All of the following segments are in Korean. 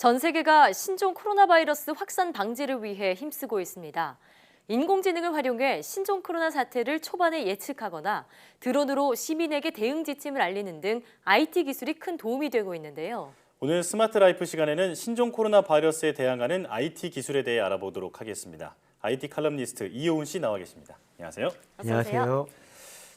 전 세계가 신종 코로나 바이러스 확산 방지를 위해 힘쓰고 있습니다. 인공지능을 활용해 신종 코로나 사태를 초반에 예측하거나 드론으로 시민에게 대응 지침을 알리는 등 IT 기술이 큰 도움이 되고 있는데요. 오늘 스마트 라이프 시간에는 신종 코로나 바이러스에 대항하는 IT 기술에 대해 알아보도록 하겠습니다. IT 칼럼니스트 이효은 씨 나와 계십니다. 안녕하세요. 안녕하세요.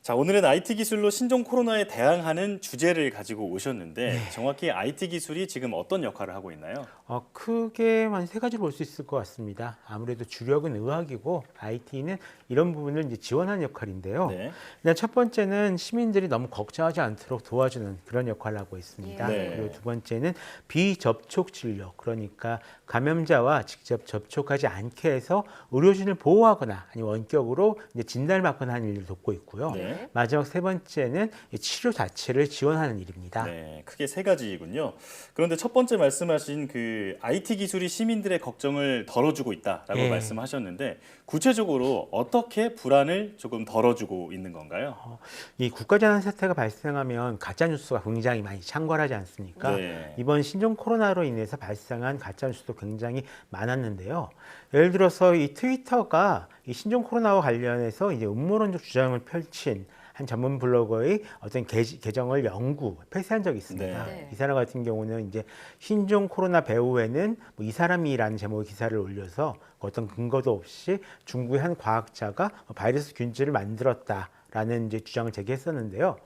자, 오늘은 IT 기술로 신종 코로나에 대항하는 주제를 가지고 오셨는데 정확히 IT 기술이 지금 어떤 역할을 하고 있나요? 크게 한 세 가지로 볼 수 있을 것 같습니다. 아무래도 주력은 의학이고 IT는 이런 부분을 이제 지원하는 역할인데요. 네. 일단 첫 번째는 시민들이 너무 걱정하지 않도록 도와주는 그런 역할을 하고 있습니다. 네. 그리고 두 번째는 비접촉 진료, 그러니까 감염자와 직접 접촉하지 않게 해서 의료진을 보호하거나 아니면 원격으로 이제 진단을 받거나 하는 일을 돕고 있고요. 네. 마지막 세 번째는 치료 자체를 지원하는 일입니다. 네, 크게 세 가지이군요. 그런데 첫 번째 말씀하신 그 IT 기술이 시민들의 걱정을 덜어주고 있다라고 예. 말씀하셨는데 구체적으로 어떻게 불안을 조금 덜어주고 있는 건가요? 이 국가재난 사태가 발생하면 가짜 뉴스가 굉장히 많이 창궐하지 않습니까? 네. 이번 신종 코로나로 인해서 발생한 가짜 뉴스도 굉장히 많았는데요. 예를 들어서 이 트위터가 이 신종 코로나와 관련해서 이제 음모론적 주장을 펼친 한 전문 블로거의 어떤 계정을 영구 폐쇄한 적이 있습니다. 네. 이 사람 같은 경우는 이제 신종 코로나 배후에는 뭐 이 사람이라는 제목의 기사를 올려서 어떤 근거도 없이 중국의 한 과학자가 바이러스 균질을 만들었다라는 이제 주장을 제기했었는데요.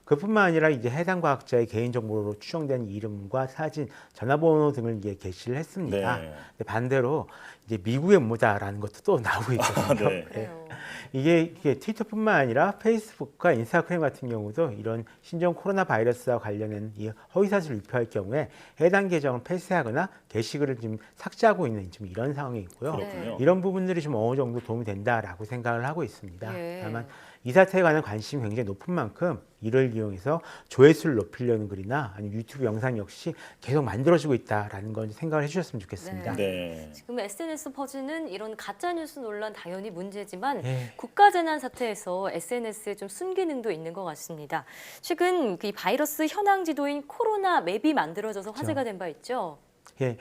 그뿐만 아니라 이제 해당 과학자의 개인정보로 추정된 이름과 사진, 전화번호 등을 이제 게시를 했습니다. 네. 근데 반대로 이제 미국의 음모다라는 것도 또 나오고 있거든요. 네. 그래요. 이게 트위터뿐만 아니라 페이스북과 인스타그램 같은 경우도 이런 신종 코로나 바이러스와 관련된 이 허위사실을 유포할 경우에 해당 계정을 폐쇄하거나 게시글을 지금 삭제하고 있는 지금 이런 상황이 있고요. 그렇군요. 이런 부분들이 좀 어느 정도 도움이 된다라고 생각을 하고 있습니다. 예. 다만 이 사태에 관한 관심이 굉장히 높은 만큼 이를 이용해서 조회수를 높이려는 글이나 아니면 유튜브 영상 역시 계속 만들어지고 있다라는 건 생각을 해주셨으면 좋겠습니다. 네. 지금 SNS 퍼지는 이런 가짜뉴스 논란 당연히 문제지만 예. 국가재난 사태에서 SNS에 좀 순기능도 있는 것 같습니다. 최근 이 바이러스 현황 지도인 코로나 맵이 만들어져서 화제가 된 바 있죠. 예.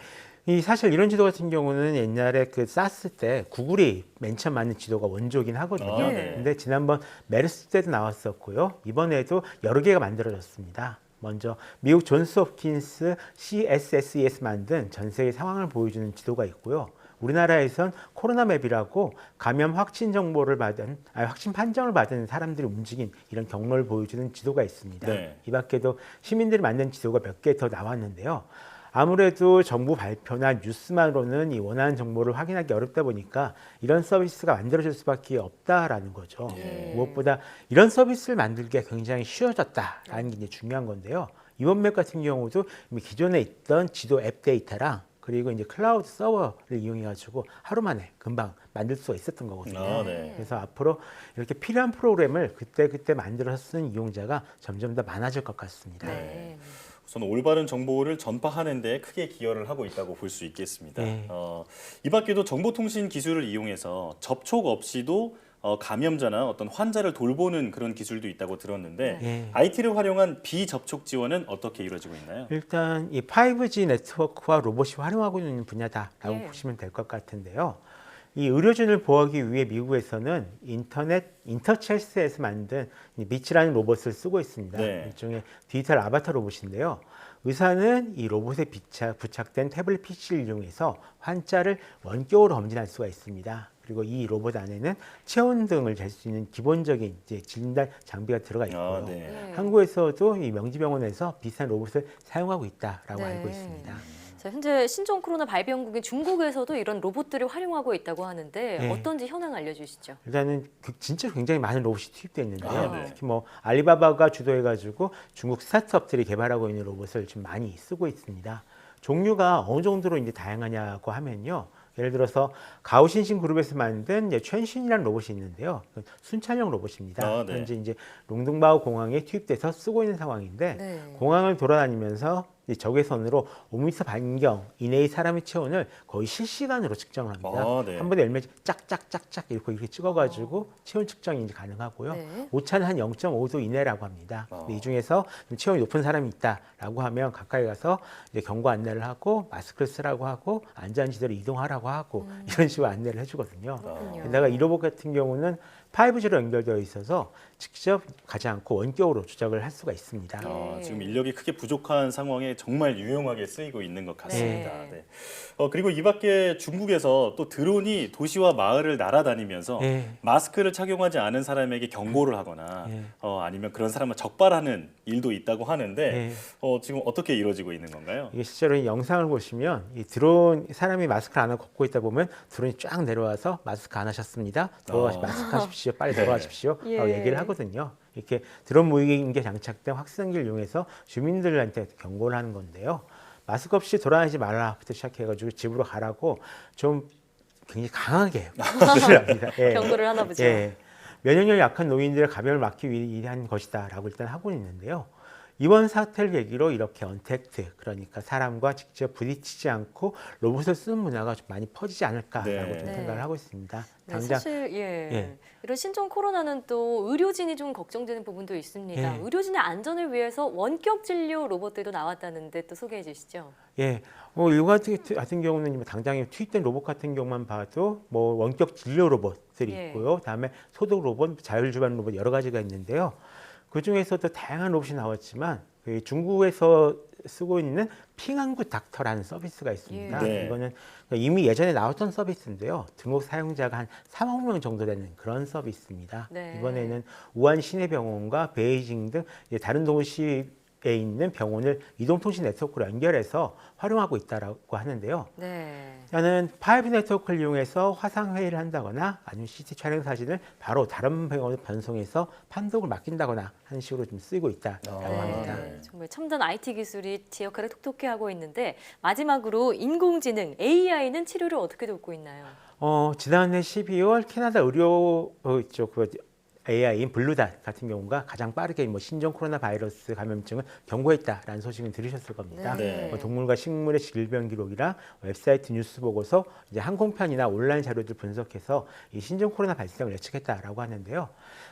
이 사실 이런 지도 같은 경우는 옛날에 그 사스 때 구글이 맨 처음 만든 지도가 원조긴 하거든요. 아, 네. 근데 지난번 메르스 때도 나왔었고요. 이번에도 여러 개가 만들어졌습니다. 먼저 미국 존스 홉킨스 CSSE에서 만든 전 세계 상황을 보여주는 지도가 있고요. 우리나라에선 코로나 맵이라고 감염 확진 정보를 확진 판정을 받은 사람들이 움직인 이런 경로를 보여주는 지도가 있습니다. 네. 이 밖에도 시민들이 만든 지도가 몇 개 더 나왔는데요. 아무래도 정부 발표나 뉴스만으로는 이 원하는 정보를 확인하기 어렵다 보니까 이런 서비스가 만들어질 수밖에 없다라는 거죠. 예. 무엇보다 이런 서비스를 만들기가 굉장히 쉬워졌다라는 게 이제 중요한 건데요. 이번 맵 같은 경우도 이미 기존에 있던 지도 앱 데이터랑 그리고 이제 클라우드 서버를 이용해가지고 하루 만에 금방 만들 수가 있었던 거거든요. 아, 네. 그래서 앞으로 이렇게 필요한 프로그램을 그때 만들어서 쓰는 이용자가 점점 더 많아질 것 같습니다. 네. 우선 올바른 정보를 전파하는 데 크게 기여를 하고 있다고 볼 수 있겠습니다. 네. 이 밖에도 정보통신 기술을 이용해서 접촉 없이도 감염자나 어떤 환자를 돌보는 그런 기술도 있다고 들었는데 네. IT를 활용한 비접촉 지원은 어떻게 이루어지고 있나요? 일단 이 5G 네트워크와 로봇이 활용하고 있는 분야다라고 예. 보시면 될 것 같은데요. 이 의료진을 보호하기 위해 미국에서는 인터첼스에서 만든 이 미치라는 로봇을 쓰고 있습니다. 네. 일종의 디지털 아바타 로봇인데요. 의사는 이 로봇에 부착된 태블릿 PC를 이용해서 환자를 원격으로 검진할 수가 있습니다. 그리고 이 로봇 안에는 체온 등을 잴 수 있는 기본적인 이제 진단 장비가 들어가 있고요. 아, 네. 한국에서도 이 명지병원에서 비슷한 로봇을 사용하고 있다라고 네. 알고 있습니다. 자, 현재 신종 코로나 발병국인 중국에서도 이런 로봇들을 활용하고 있다고 하는데 네. 어떤지 현황 알려주시죠. 일단은 진짜 굉장히 많은 로봇이 투입되어 있는데요. 아, 네. 특히 뭐 알리바바가 주도해가지고 중국 스타트업들이 개발하고 있는 로봇을 좀 많이 쓰고 있습니다. 종류가 어느 정도로 이제 다양하냐고 하면요. 예를 들어서 가오신신 그룹에서 만든 이제 최신이라는 로봇이 있는데요. 순찰용 로봇입니다. 아, 네. 현재 이제 롱둥바오 공항에 투입돼서 쓰고 있는 상황인데 네. 공항을 돌아다니면서 이 적외선으로 5m 반경 이내의 사람의 체온을 거의 실시간으로 측정합니다. 네. 한 번에 열매 짝짝짝짝 이렇게 찍어가지고 체온 측정이 이제 가능하고요. 네. 오차는 한 0.5도 이내라고 합니다. 근데 이 중에서 좀 체온이 높은 사람이 있다라고 하면 가까이 가서 이제 경고 안내를 하고 마스크를 쓰라고 하고 안전한 지대로 이동하라고 하고 이런 식으로 안내를 해주거든요. 그렇군요. 게다가 이 로봇 같은 경우는 5G로 연결되어 있어서 직접 가지 않고 원격으로 조작을 할 수가 있습니다. 지금 인력이 크게 부족한 상황에 정말 유용하게 쓰이고 있는 것 같습니다. 네. 네. 그리고 이 밖에 중국에서 또 드론이 도시와 마을을 날아다니면서 네. 마스크를 착용하지 않은 사람에게 경고를 하거나 네. 아니면 그런 사람을 적발하는 일도 있다고 하는데 네. 지금 어떻게 이루어지고 있는 건가요? 이게 실제로 이 영상을 보시면 이 드론 사람이 마스크를 안 하고 걷고 있다 보면 드론이 쫙 내려와서 마스크 안 하셨습니다. 마스크 하십시오. 빨리 들어가십시오. 예. 라고 얘기를 하거든요. 이렇게 드론 무인기에 장착된 확성기를 이용해서 주민들한테 경고를 하는 건데요. 마스크 없이 돌아다니지 말라부터 시작해가지고 집으로 가라고 좀 굉장히 강하게 경고를 합니다. 예. 경고를 하나 보죠. 예. 면역력 약한 노인들의 감염을 막기 위한 것이다라고 일단 하고 있는데요. 이번 사태를 계기로 이렇게 언택트, 그러니까 사람과 직접 부딪히지 않고 로봇을 쓰는 문화가 좀 많이 퍼지지 않을까라고 네. 좀 생각을 하고 있습니다. 네, 사실 예. 이런 신종 코로나는 또 의료진이 좀 걱정되는 부분도 있습니다. 예. 의료진의 안전을 위해서 원격 진료 로봇들도 나왔다는데 또 소개해 주시죠. 예, 이 같은 경우는 당장에 투입된 로봇 같은 경우만 봐도 뭐 원격 진료 로봇들이 예. 있고요. 다음에 소독 로봇, 자율주반 로봇 여러 가지가 있는데요. 그 중에서도 다양한 로봇이 나왔지만 중국에서 쓰고 있는 핑안구 닥터라는 서비스가 있습니다. 예. 네. 이거는 이미 예전에 나왔던 서비스인데요. 등록 사용자가 한 3억 명 정도 되는 그런 서비스입니다. 네. 이번에는 우한 시내병원과 베이징 등 다른 도시에 있는 병원을 이동통신 네트워크로 연결해서 활용하고 있다고 하는데요. 네. 저는 5G 네트워크를 이용해서 화상회의를 한다거나 아니면 CT 촬영 사진을 바로 다른 병원에 변송해서 판독을 맡긴다거나 하는 식으로 좀 쓰이고 있다라고 합니다. 네. 정말 첨단 IT 기술이 제 역할을 톡톡히 하고 있는데 마지막으로 인공지능 AI는 치료를 어떻게 돕고 있나요? 지난해 12월 캐나다 의료 쪽 AI인 블루닷 같은 경우가 가장 빠르게 신종 코로나 바이러스 감염증을 경고했다라는 소식을 들으셨을 겁니다. 네. 동물과 식물의 질병 기록이랑 웹사이트 뉴스 보고서 이제 항공편이나 온라인 자료들 분석해서 이 신종 코로나 발생을 예측했다라고 하는데요.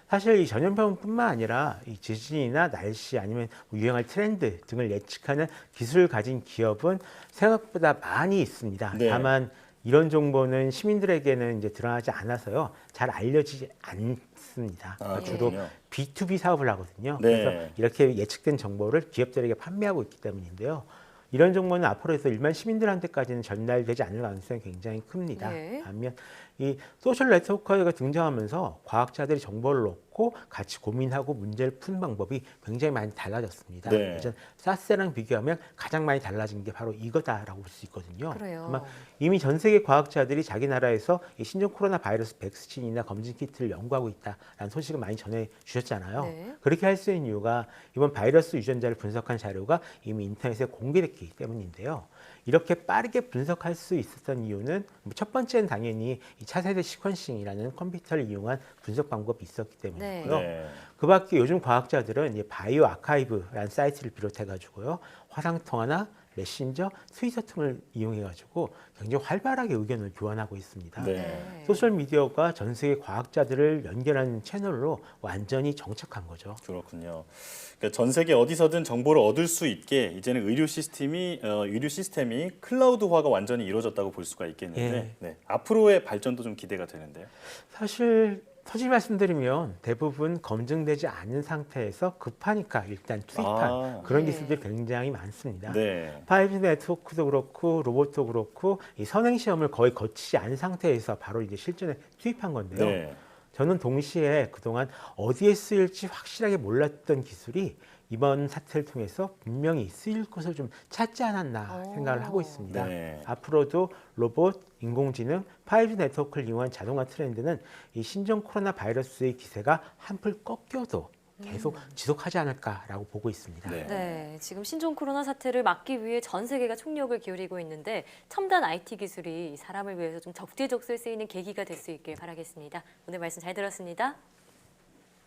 사실 이 전염병뿐만 아니라 이 지진이나 날씨 아니면 유행할 트렌드 등을 예측하는 기술을 가진 기업은 생각보다 많이 있습니다. 네. 다만 이런 정보는 시민들에게는 이제 드러나지 않아서요, 잘 알려지지 않습니다. 주로 그렇군요. B2B 사업을 하거든요. 네. 그래서 이렇게 예측된 정보를 기업들에게 판매하고 있기 때문인데요. 이런 정보는 앞으로 해서 일반 시민들한테까지는 전달되지 않을 가능성이 굉장히 큽니다. 네. 반면 이 소셜 네트워크가 등장하면서 과학자들이 정보를 얻고 같이 고민하고 문제를 푸는 방법이 굉장히 많이 달라졌습니다. 네. 예전 사스랑 비교하면 가장 많이 달라진 게 바로 이거다라고 볼 수 있거든요. 그래요. 아마 이미 전 세계 과학자들이 자기 나라에서 이 신종 코로나 바이러스 백신이나 검진 키트를 연구하고 있다라는 소식을 많이 전해 주셨잖아요. 네. 그렇게 할 수 있는 이유가 이번 바이러스 유전자를 분석한 자료가 이미 인터넷에 공개됐기 때문인데요. 이렇게 빠르게 분석할 수 있었던 이유는 첫 번째는 당연히 이 차세대 시퀀싱이라는 컴퓨터를 이용한 분석 방법이 있었기 때문이고요. 네. 그 밖에 요즘 과학자들은 이 바이오 아카이브라는 사이트를 비롯해가지고요, 화상통화나 메신저, 트위터 등을 이용해가지고 굉장히 활발하게 의견을 교환하고 있습니다. 네. 소셜 미디어가 전 세계 과학자들을 연결하는 채널로 완전히 정착한 거죠. 그렇군요. 그러니까 전 세계 어디서든 정보를 얻을 수 있게 이제는 의료 시스템이 클라우드화가 완전히 이루어졌다고 볼 수가 있겠는데 예. 네. 앞으로의 발전도 좀 기대가 되는데요. 사실 솔직히 말씀드리면 대부분 검증되지 않은 상태에서 급하니까 일단 투입한 그런 네. 기술들이 굉장히 많습니다. 네. 5G 네트워크도 그렇고 로봇도 그렇고 이 선행 시험을 거의 거치지 않은 상태에서 바로 이제 실전에 투입한 건데요. 네. 저는 동시에 그동안 어디에 쓰일지 확실하게 몰랐던 기술이 이번 사태를 통해서 분명히 쓰일 것을 좀 찾지 않았나 생각을 하고 있습니다. 네. 앞으로도 로봇, 인공지능, 5G 네트워크를 이용한 자동화 트렌드는 이 신종 코로나 바이러스의 기세가 한풀 꺾여도 계속 지속하지 않을까라고 보고 있습니다. 네. 네, 지금 신종 코로나 사태를 막기 위해 전 세계가 총력을 기울이고 있는데 첨단 IT 기술이 사람을 위해서 좀 적재적소에 쓰이는 계기가 될 수 있길 바라겠습니다. 오늘 말씀 잘 들었습니다.